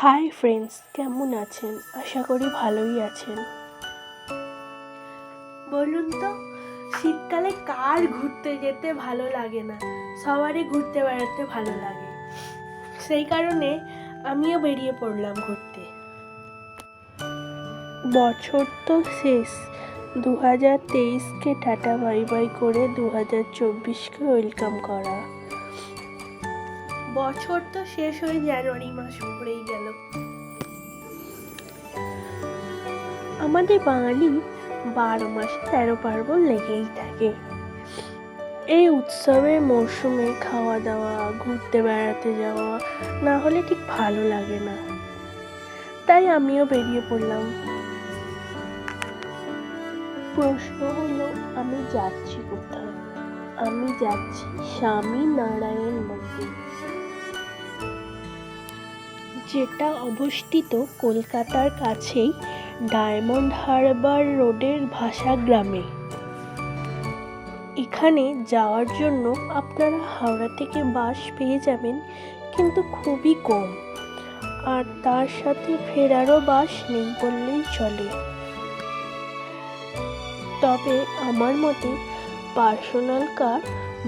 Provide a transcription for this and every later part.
Hi friends, কেমন আছেন? আশা করি ভালোই আছেন। বলুন তো, শীতকালে কার ঘুরতে যেতে ভালো লাগে না? সবারই ঘুরতে বেড়াতে ভালো লাগে। সেই কারণে আমিও বেরিয়ে পড়লাম ঘুরতে। বছর তো শেষ, 2023কে টাটা বাই বাই করে 2024কে ওয়েলকাম করা। বছর তো শেষ হয়ে জানুয়ারি মাস পড়েই গেল। আমাদের বাঙালি 12 মাসে 13 পার্বণ লেগেই থাকে। এই উৎসবের মরশুমে খাওয়া দাওয়া, ঘুরতে বেড়াতে যাওয়া না হলে ঠিক ভালো লাগে না। তাই আমিও বেরিয়ে পড়লাম। প্রশ্ন হলো, আমি যাচ্ছি কোথায়? আমি যাচ্ছি স্বামী নারায়ণ মন্দির, যেটা অবস্থিত কলকাতার কাছেই ডায়মন্ড হারবার রোডের ভাষা গ্রামে। এখানে যাওয়ার জন্য আপনারা হাওড়া থেকে বাস পেয়ে যাবেন, কিন্তু খুবই কম, আর তার সাথে ফেরারও বাস নেই বললেই চলে। তবে আমার মতে পার্সোনাল কার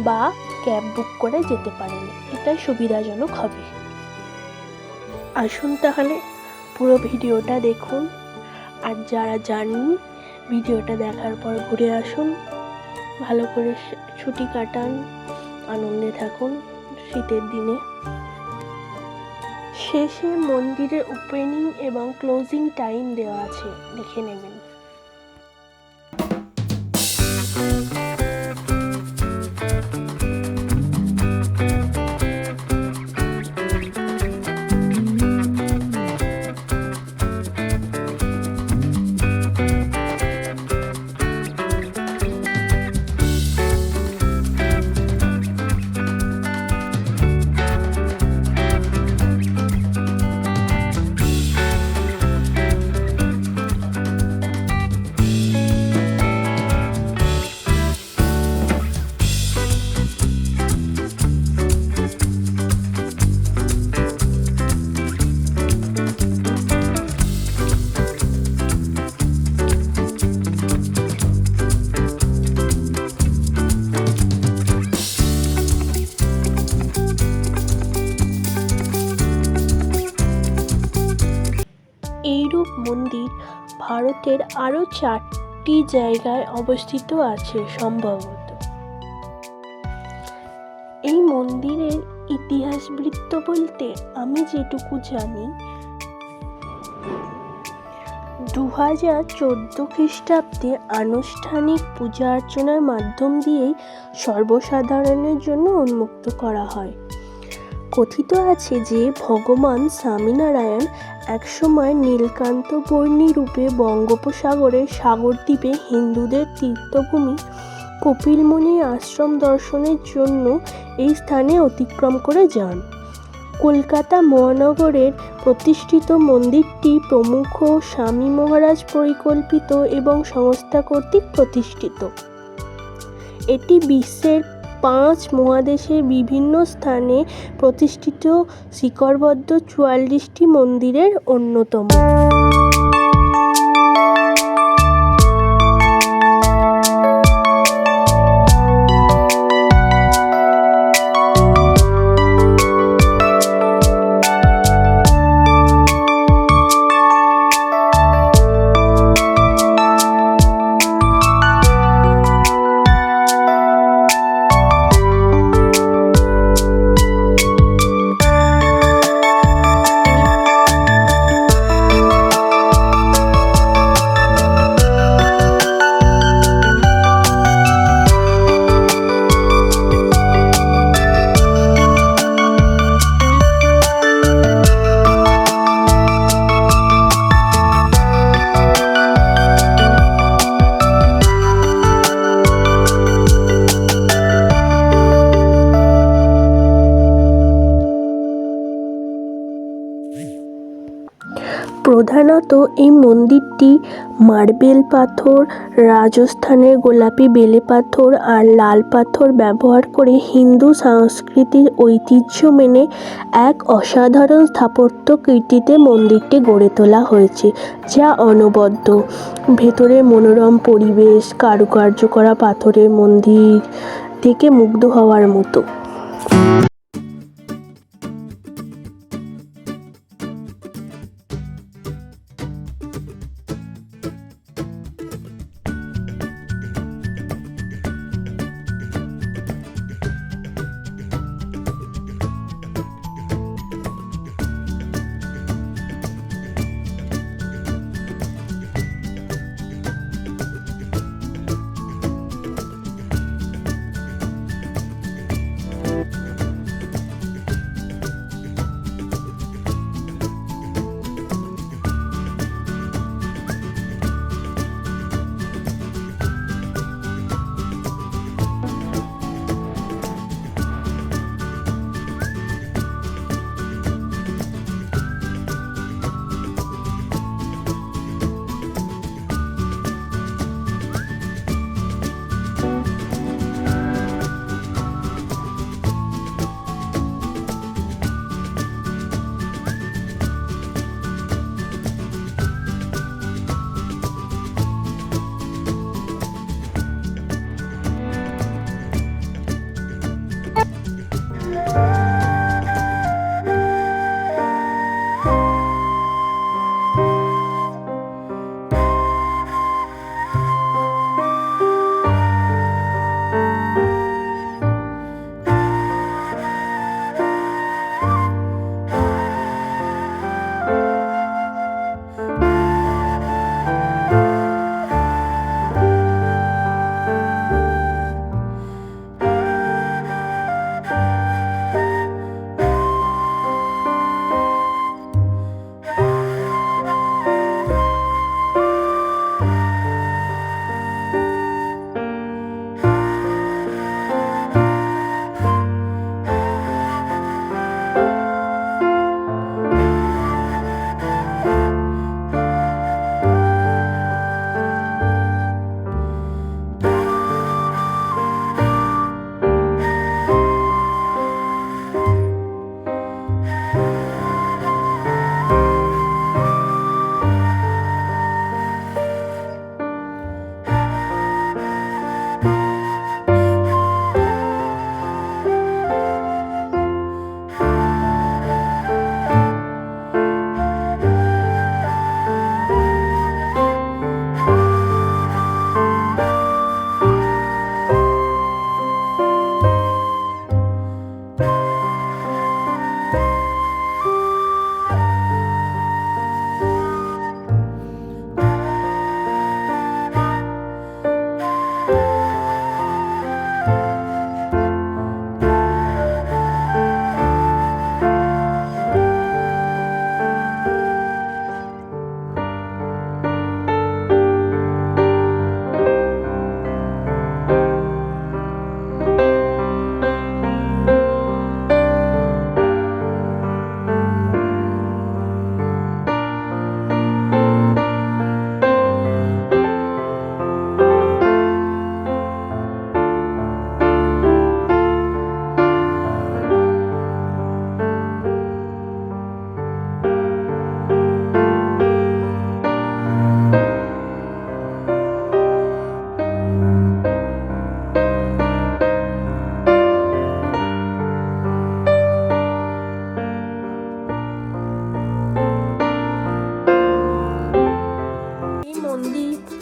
বা ক্যাব বুক করে যেতে পারেন, এটাই সুবিধাজনক হবে। আসুন তাহলে পুরো ভিডিওটা দেখুন, আর যারা যাননি ভিডিওটা দেখার পর ঘুরে আসুন, ভালো করে ছুটি কাটান, আনন্দে থাকুন শীতের দিনে। শেষে মন্দিরের ওপেনিং এবং ক্লোজিং টাইম দেওয়া আছে, দেখে নেবেন। এইরূপ মন্দির ভারতের আরও 4টি জায়গায় অবস্থিত আছে সম্ভবত। এই মন্দিরের ইতিহাসবৃত্ত বলতে আমি যেটুকু জানি, 2014 খ্রিস্টাব্দে আনুষ্ঠানিক পূজা অর্চনার মাধ্যম দিয়েই সর্বসাধারণের জন্য উন্মুক্ত করা হয়। কথিত আছে যে ভগবান স্বামীনারায়ণ একসময় নীলকান্তবর্ণী রূপে বঙ্গোপসাগরের সাগরদ্বীপে হিন্দুদের তীর্থভূমি কপিলমুনির আশ্রম দর্শনের জন্য এই স্থানে অতিক্রম করে যান। কলকাতা মহানগরের প্রতিষ্ঠিত মন্দিরটি প্রমুখ স্বামী মহারাজ পরিকল্পিত এবং সংস্থা কর্তৃক প্রতিষ্ঠিত। এটি বিশ্বের 5 মহাদেশের বিভিন্ন স্থানে প্রতিষ্ঠিত শিকড়বদ্ধ 44টি মন্দিরের অন্যতম। প্রধানত এই মন্দিরটি মার্বেল পাথর, রাজস্থানের গোলাপি বেলে পাথর আর লাল পাথর ব্যবহার করে হিন্দু সংস্কৃতির ঐতিহ্য মেনে এক অসাধারণ স্থাপত্য কীর্তিতে মন্দিরটি গড়ে তোলা হয়েছে, যা অনবদ্য। ভেতরে মনোরম পরিবেশ, কারুকার্য করা পাথরের মন্দির দেখে মুগ্ধ হওয়ার মতো।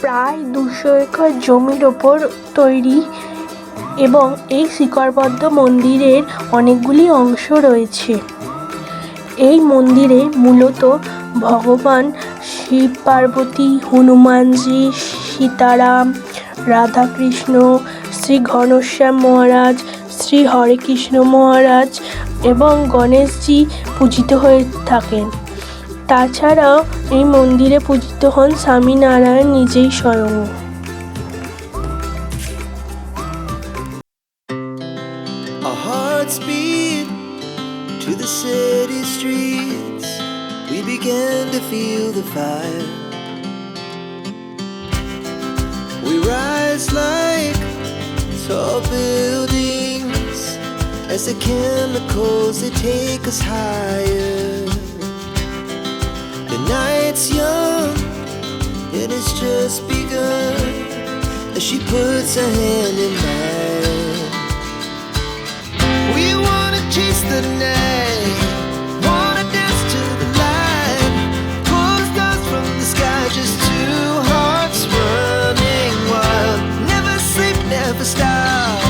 প্রায় ২০০ একর জমির ওপর তৈরি এবং এই শিকড়বদ্ধ মন্দিরের অনেকগুলি অংশ রয়েছে। এই মন্দিরে মূলত ভগবান শিব পার্বতী, হনুমানজি, সীতারাম, রাধাকৃষ্ণ, শ্রী ঘনশ্যাম মহারাজ, শ্রী হরেকৃষ্ণ মহারাজ এবং গণেশজি পূজিত হয়ে থাকেন। তাছাড়াও এই মন্দিরে পূজিত হন স্বামীনারায়ণ নিজেই স্বয়ং। Our hearts beat to the city streets we began to feel the fire. We rise like tall buildings as the chemicals, they take us higher. The night's young and it's just begun as she puts her hand in mine. We wanna chase the night, wanna dance to the light, pull stars from the sky, just two hearts running wild. Never sleep, never stop,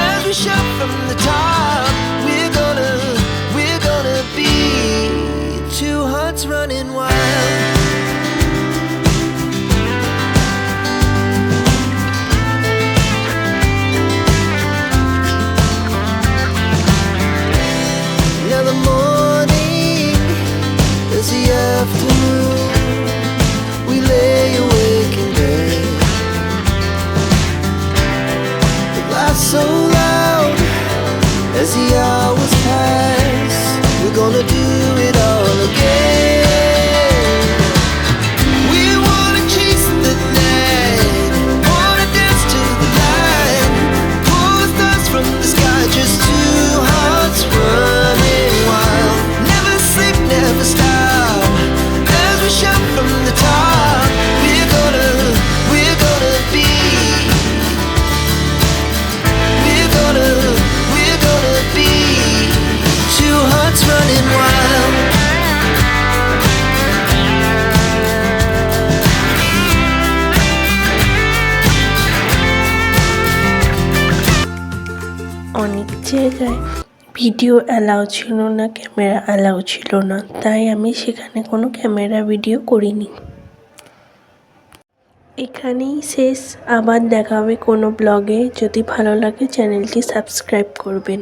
as we shout from the top. We're gonna be two hearts running wild. Now the morning is the afternoon. We lay awake in bed. The laughs so loud as the hours pass. We're gonna do it all again. We wanna chase the night, wanna dance to the light, pull stars from the sky, just two hearts running wild. Never sleep, never stop, as we shout from the top. We're gonna be, we're gonna be two hearts running wild. অনেক জায়গায় video allow ছিল না, camera allow ছিল না, তাই আমি সেখানে কোনো ক্যামেরা ভিডিও করিনি। এখানেই শেষ, আবার দেখা হবে কোনো ব্লগে। যদি ভালো লাগে চ্যানেলটি সাবস্ক্রাইব করবেন।